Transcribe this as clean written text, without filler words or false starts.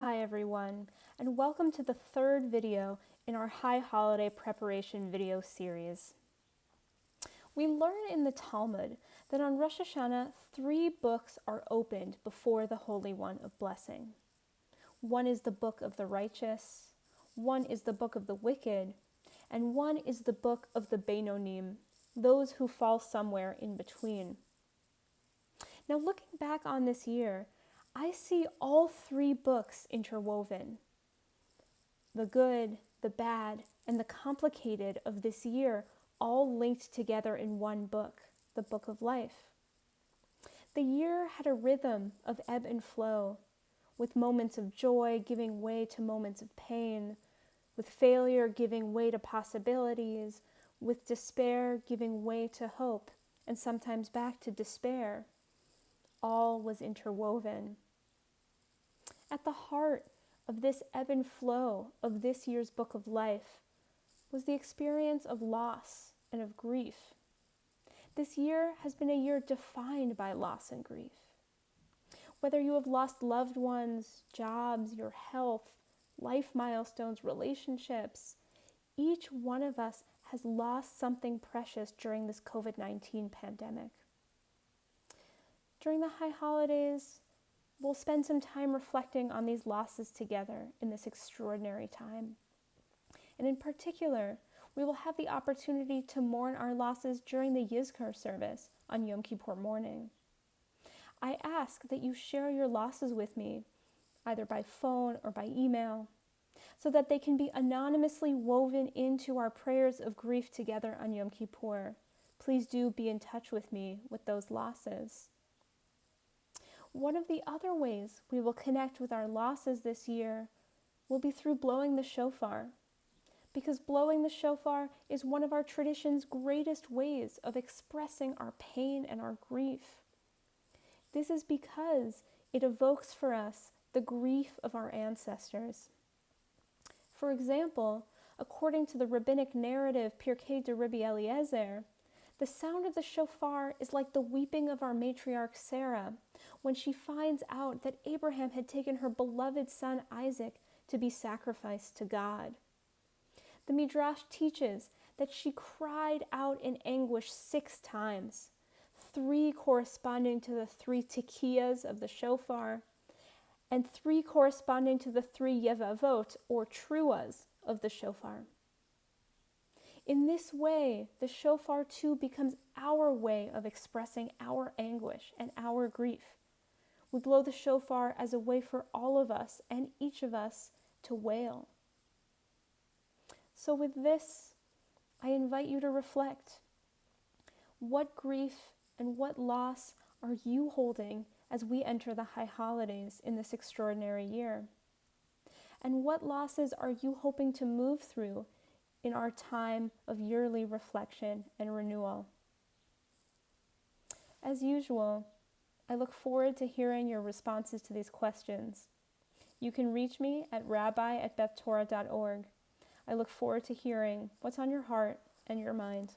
Hi everyone, and welcome to the third video in our High Holiday Preparation video series. We learn in the Talmud that on Rosh Hashanah, 3 books are opened before the Holy One of Blessing. One is the book of the righteous, one is the book of the wicked, and one is the book of the Beinonim, those who fall somewhere in between. Now looking back on this year, I see all 3 books interwoven. The good, the bad, and the complicated of this year all linked together in one book, the Book of Life. The year had a rhythm of ebb and flow, with moments of joy giving way to moments of pain, with failure giving way to possibilities, with despair giving way to hope, and sometimes back to despair. All was interwoven. At the heart of this ebb and flow of this year's Book of Life was the experience of loss and of grief. This year has been a year defined by loss and grief. Whether you have lost loved ones, jobs, your health, life milestones, relationships, each one of us has lost something precious during this COVID-19 pandemic. During the high holidays, we'll spend some time reflecting on these losses together in this extraordinary time. And in particular, we will have the opportunity to mourn our losses during the Yizkor service on Yom Kippur morning. I ask that you share your losses with me, either by phone or by email, so that they can be anonymously woven into our prayers of grief together on Yom Kippur. Please do be in touch with me with those losses. One of the other ways we will connect with our losses this year will be through blowing the shofar, because blowing the shofar is one of our tradition's greatest ways of expressing our pain and our grief. This is because it evokes for us the grief of our ancestors. For example, according to the rabbinic narrative Pirkei de Rabbi Eliezer, the sound of the shofar is like the weeping of our matriarch Sarah when she finds out that Abraham had taken her beloved son Isaac to be sacrificed to God. The Midrash teaches that she cried out in anguish 6 times, 3 corresponding to the 3 tikiyas of the shofar, and 3 corresponding to the 3 yevavot, or truas, of the shofar. In this way, the shofar too becomes our way of expressing our anguish and our grief. We blow the shofar as a way for all of us and each of us to wail. So with this, I invite you to reflect. What grief and what loss are you holding as we enter the high holidays in this extraordinary year? And what losses are you hoping to move through in our time of yearly reflection and renewal? As usual, I look forward to hearing your responses to these questions. You can reach me at rabbi@bethtorah.org. I look forward to hearing what's on your heart and your mind.